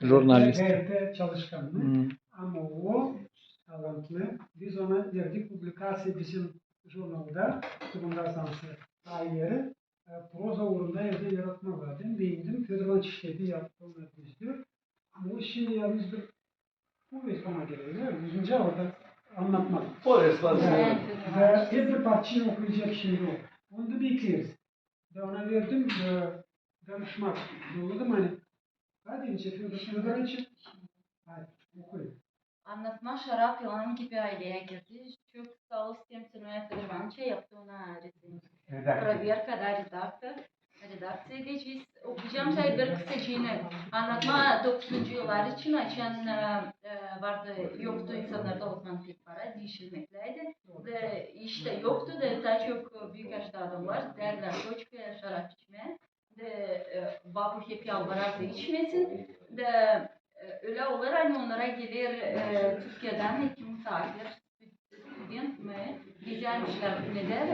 Jurnalist. TRT çalışkanı. Ama o talantlı. Biz ona verdik publikasyon bizim jurnalda. Bundan Ajansı ayarı. Proza uğrunda evde yaratma vardı. Beğendim. Federal işledi yaptığını bizdir. Ama o işi yalnız bir bu resmana geliyor. Yüzünce orada anlatmadım. O resmen. Ve hep bir parçayı okuyacak şimdi o. Onu da bekliyoruz. Ve ona verdim danışmak. Yolladım hani. Hadi ince Fedor için. Hadi okuyun. Anlatma şarap yılanı gibi aileye girdi. Çok sağ ol sistemine Fedor'un yaptı ona resim. Проверка redaksiya geçiş. Okuyacağım şey bir kısacığını. Anlatma 90. yıllar için açan vardı. Yoktu insanlarda Osman pek para değişilmekleydi. Ve işte yoktu da daha çok büyük yaşta adamlar derler koçka şarap içmeye. De babı hep yalvarardı içmesin. De öyle olur hani onlara gelir Türkiye'den iki misafir student mi güzelmişler ne der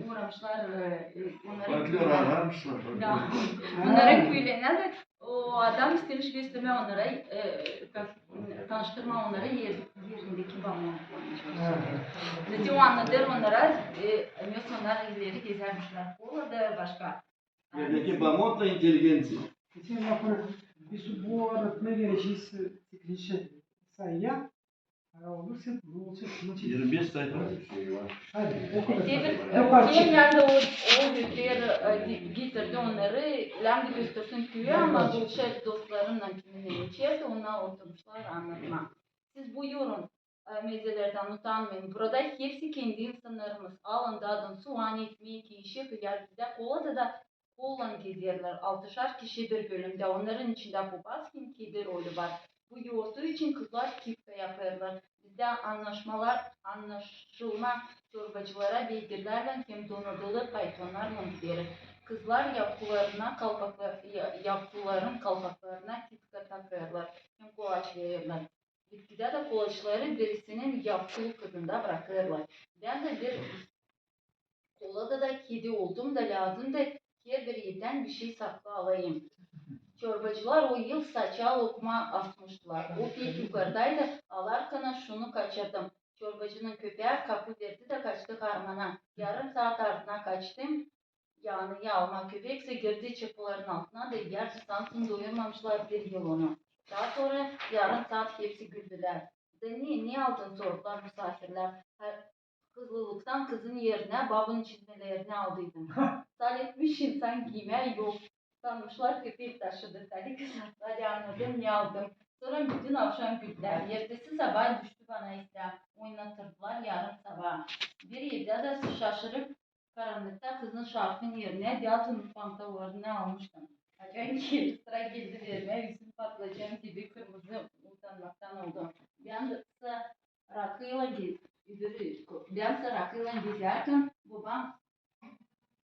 uğramışlar onlara köylerine de o adam istemiş gösterme onlara tanıştırma onlara yerindeki bağımlılık zaten o anlatır onlara insanlar ileri gezermişler orada başka Yerdeki bağımlılıkla inteligensi. Geçen lafına biz bu anlatma geleceğiz klişe sayıya olursa ne olacak? 25 sayfa. Hadi Yerde o götür getirdi onları lambi göstersin köye ama bu şey dostlarından kiminle içerdi ona oturmuşlar anlatma. Siz buyurun mezelerden utanmayın. Burada hepsi kendi insanlarımız. Alın dadın soğan ekmeği kişi hıyargıda kolada da kollan gezerler. 6'şar kişi bir bölümde. Onların içinde bu baskin kibir rolü var. Bu yoğurduğu için kızlar kifte yaparlar. Bizde anlaşılma çorbacılara beygirlerle hem donadolu faytonlarla gideriz. Kızlar yaptıların kalpaklarına kifte takarlar. Hem kolaç verirler. Gitgide de kolaçları birisinin yaptığı kadında bırakırlar. Ben de bir kolada da kedi oldum da lazım da her bir yerden bir şey saklı alayım. Çorbacılar o yıl saça lokma asmıştılar. O pek yukarıdaydı. Alarkana şunu kaçırdım. Çorbacının köpeği kapı verdi de kaçtı harmana. Yarım saat ardına kaçtım. Yani alma köpekse girdi çıpıların altına da yer sansın doyurmamışlar bir yıl onu. Daha sonra yarım saat hepsi güldüler. Niye aldın sordular misafirler. Kızlılıktan kızın yerine babın çizmelerini aldıydım. Saletmiş insan giyme yok. Sanmışlar köpek taşıdı. Hadi kızlar, hadi anladım ne aldım. Sonra bütün akşam güldüler. Ertesi sabah düştü bana işte. Oynatırdılar yarın sabah. Bir evde de şaşırıp karanlıkta kızın şarkının yerine diyatro mutfakta olanını almıştım. Acayip sıra geldi verme. Yüzüm patlayacağım gibi kırmızı utanmaktan oldu. Bir anda rakıyla gezerken babam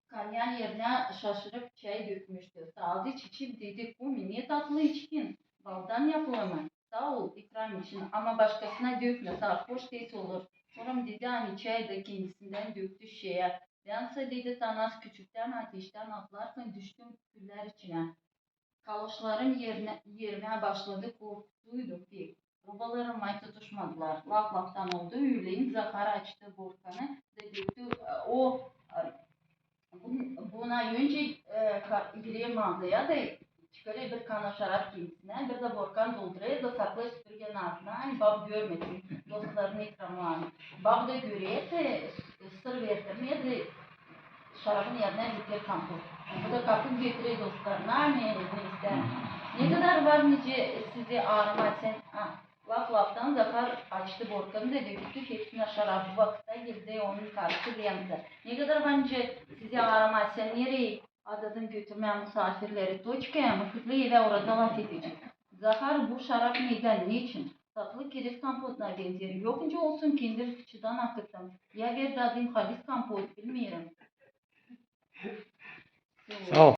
kanyan yerine şaşırıp çay dökmüştü. Sağdı çiçip dedi Kumi niye tatlı içkin? Baldan yapılır mı? Sağ ol ikram için ama başkasına dökme sarhoş değil olur. Sonra dedi hani çay da kendisinden döktü şeye. Bense dedi Tanas küçükten ateşten atlarken düştüm küller içine. Kaloşların yerine başladı korkutuydum pek. Babalarım may tutuşmadılar. Laftan oldu. Üyleyin Zakar açtı borkanı. Dedi o buna önce gireyim mağazaya da çıkarıyor bir kana şarap kendisine. Bir de borkan dolduruyor da saklayıp süpürgenin altına. Hani bab görmesin. Dostlarını ikramlarını. Bab da görüyor da sır verdirmeye de şarabın yerine getir kampı. Bu da kapı getiriyor dostlarına. Hani neyse. Ne kadar var nice sizi ağrıma sen laftan Zakar açtı borkanı da döktü hepsine şarabı vakitte girdi onun karşılayandı. Ne kadar bence sizi ağrıma sen nereye adadım götürmeyen misafirleri Toçka'ya mı kutlu eve orada laf edecek. Zakar bu şarap neyden niçin? Tatlı kiriz kampotuna benzer. Yokunca olsun kendi fıçıdan akıttım. Ya ver dadim halis kampot bilmiyorum. Sağ ol.